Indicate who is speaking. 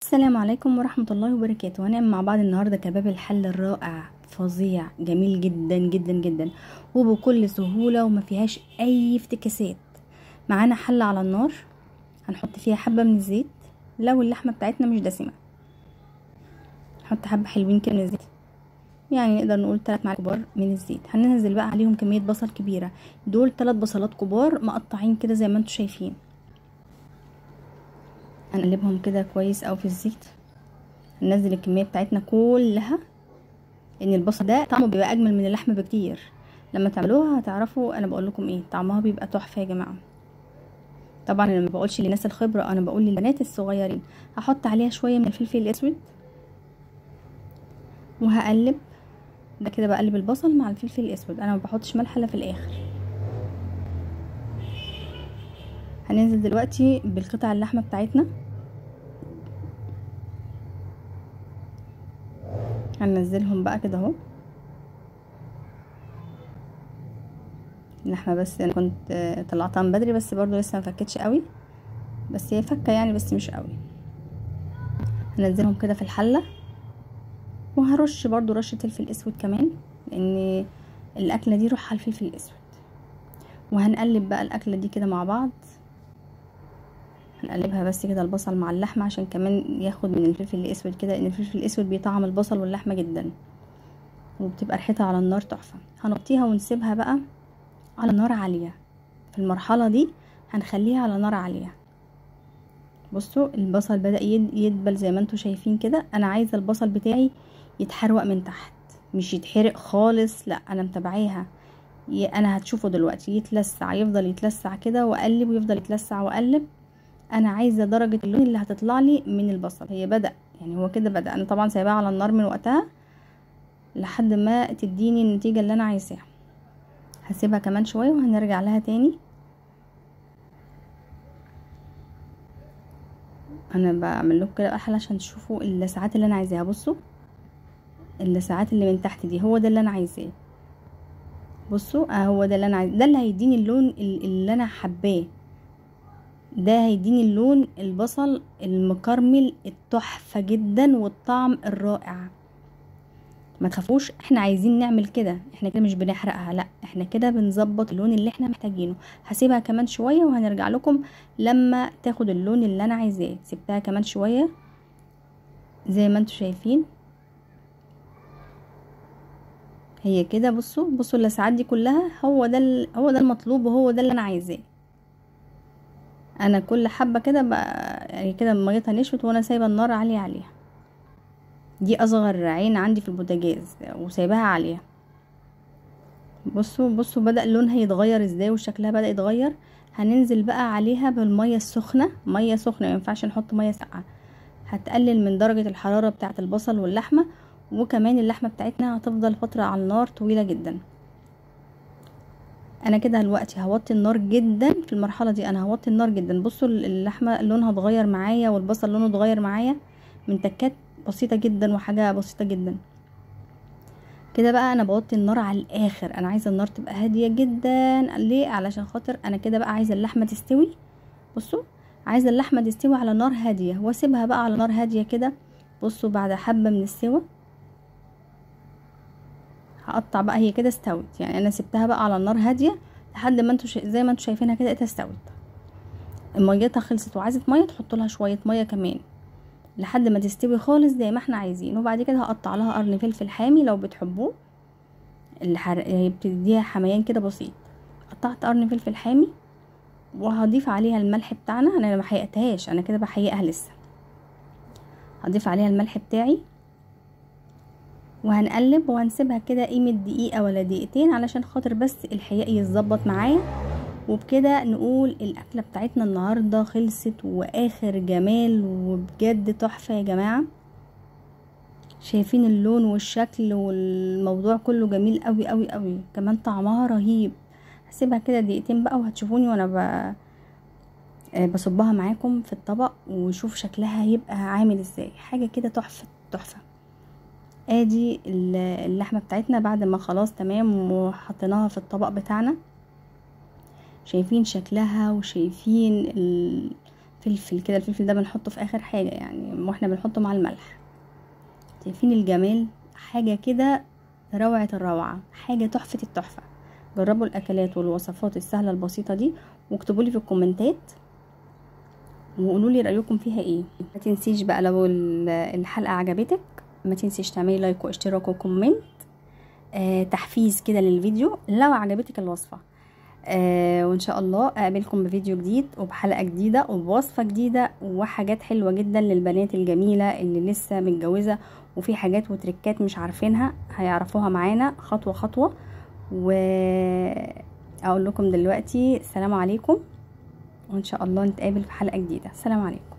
Speaker 1: السلام عليكم ورحمة الله وبركاته. هنعمل مع بعض النهاردة كباب الحل الرائع فظيع جميل جدا جدا جدا وبكل سهولة وما فيهاش اي افتكاسات. معانا حلة على النار هنحط فيها حبة من الزيت. لو اللحمة بتاعتنا مش دسمة نحط حبة حلوين كده من الزيت، يعني نقدر نقول 3 معالق كبار من الزيت. هننزل بقى عليهم كمية بصل كبيرة، دول 3 بصلات كبار مقطعين كده زي ما انتوا شايفين. هنقلبهم كده كويس اوي في الزيت. هننزل الكميه بتاعتنا كلها لان البصل ده طعمه بيبقى اجمل من اللحمه بكتير. لما تعملوها هتعرفوا انا بقول لكم ايه، طعمها بيبقى تحفه يا جماعه. طبعا انا ما بقولش للناس الخبره، انا بقول للبنات الصغيرين. هحط عليها شويه من الفلفل الاسود وهقلب ده كده، بقلب البصل مع الفلفل الاسود. انا ما بحطش ملح الا في الاخر. هننزل دلوقتي بالقطع اللحمه بتاعتنا، هننزلهم بقى كده اهو. اللحمه بس انا كنت طلعتها من بدري، بس برضو لسه ما فكتش قوي، بس هي فكه يعني بس مش قوي. هنزلهم كده في الحله وهرش برضو رشه فلفل اسود كمان، لان الاكله دي روحها الفلفل الاسود. وهنقلب بقى الاكله دي كده مع بعض. هنقلبها بس كده البصل مع اللحمه عشان كمان ياخد من الفلفل الاسود كده، لان الفلفل الاسود بيطعم البصل واللحمه جدا وبتبقى ريحتها على النار تحفه. هنغطيها ونسيبها بقى على نار عاليه. في المرحله دي هنخليها على نار عاليه. بصوا البصل بدأ يدبل زي ما انتوا شايفين كده. انا عايزه البصل بتاعي يتحروق من تحت، مش يتحرق خالص، لا انا متابعيها. انا هتشوفوا دلوقتي يتلسع، يفضل يتلسع كده واقلب ويفضل يتلسع واقلب. انا عايزه درجه اللون اللي هتطلع لي من البصل. هي بدأ يعني هو كده بدأ. انا طبعا سايباها على النار من وقتها لحد ما تديني النتيجه اللي انا عايزاها. هسيبها كمان شويه وهنرجع لها تاني. انا بعمل لكم كده احلى عشان تشوفوا اللسعات اللي انا عايزاها. بصوا اللسعات اللي من تحت دي هو ده اللي انا عايزاه. بصوا هو ده اللي انا عايزاه، ده اللي هيديني اللون اللي انا حباه. ده هيديني اللون البصل المكرمل التحفه جدا والطعم الرائع. ما تخافوش، احنا عايزين نعمل كده، احنا كده مش بنحرقها، لا احنا كده بنظبط اللون اللي احنا محتاجينه. هسيبها كمان شويه وهنرجع لكم لما تاخد اللون اللي انا عايزاه. سبتها كمان شويه زي ما انتوا شايفين هي كده. بصوا اللسعات دي كلها هو ده المطلوب وهو ده اللي انا عايزاه. انا كل حبه كده يعني كده ميتها نشفت وانا سايبه النار عاليه عليها. دي اصغر عين عندي في البوتاجاز وسايباها عليها. بصوا بدأ لونها يتغير ازاي وشكلها بدأ يتغير. هننزل بقى عليها بالميه السخنه، ميه سخنه، ما ينفعش نحط ميه ساقعه. هتقلل من درجه الحراره بتاعه البصل واللحمه، وكمان اللحمه بتاعتنا هتفضل فتره على النار طويله جدا. انا كده دلوقتي هوطي النار جدا. في المرحله دي انا هوطي النار جدا. بصوا اللحمه لونها اتغير معايا والبصل لونه اتغير معايا من تكات بسيطه جدا وحاجه بسيطه جدا كده. بقى انا بوطي النار على الاخر. انا عايزه النار تبقى هاديه جدا. ليه؟ علشان خاطر انا كده بقى عايزه اللحمه تستوي. بصوا عايزه اللحمه تستوي على نار هاديه واسيبها بقى على نار هاديه كده. بصوا بعد حبه من السوا هقطع بقى. هي كده استوت، يعني انا سبتها بقى على النار هاديه لحد ما انتوا زي ما انتوا شايفينها كده استوت. ميتها خلصت وعايزه ميه تحطوا لها شويه ميه كمان لحد ما تستوي خالص زي ما احنا عايزين. وبعد كده هقطع لها قرن فلفل حامي لو بتحبوه، هي بتديها حميان كده بسيط. قطعت قرن فلفل حامي وهضيف عليها الملح بتاعنا. انا ما حققتهاش، انا كده بحققها لسه. هضيف عليها الملح بتاعي وهنقلب وهنسيبها كده قيمة دقيقة ولا دقيقتين علشان خاطر بس الحقيق يتظبط معايا. وبكده نقول الاكلة بتاعتنا النهاردة خلصت واخر جمال وبجد تحفة يا جماعة. شايفين اللون والشكل والموضوع كله جميل قوي قوي قوي، كمان طعمها رهيب. هسيبها كده دقيقتين بقى وهتشوفوني وانا بصبها معاكم في الطبق وشوف شكلها هيبقى عامل ازاي. حاجة كده تحفة تحفة. ادي اللحمة بتاعتنا بعد ما خلاص تمام وحطيناها في الطبق بتاعنا. شايفين شكلها وشايفين فلفل كده، الفلفل ده بنحطه في اخر حاجة يعني، واحنا بنحطه مع الملح. شايفين الجمال؟ حاجة كده روعة الروعة، حاجة تحفة التحفة. جربوا الاكلات والوصفات السهلة البسيطة دي، واكتبوا لي في الكومنتات وقولوا لي رايكم فيها ايه. ما تنسيش بقى لو الحلقة عجبتك، ما تنسيش تعملي لايك واشتراك وكومنت، تحفيز كده للفيديو لو عجبتك الوصفة. وان شاء الله اقابلكم بفيديو جديد وبحلقة جديدة وبوصفة جديدة وحاجات حلوة جدا للبنات الجميلة اللي لسه متجوزة، وفي حاجات وتركات مش عارفينها هيعرفوها معانا خطوة خطوة. واقول لكم دلوقتي السلام عليكم، وان شاء الله نتقابل في حلقة جديدة. السلام عليكم.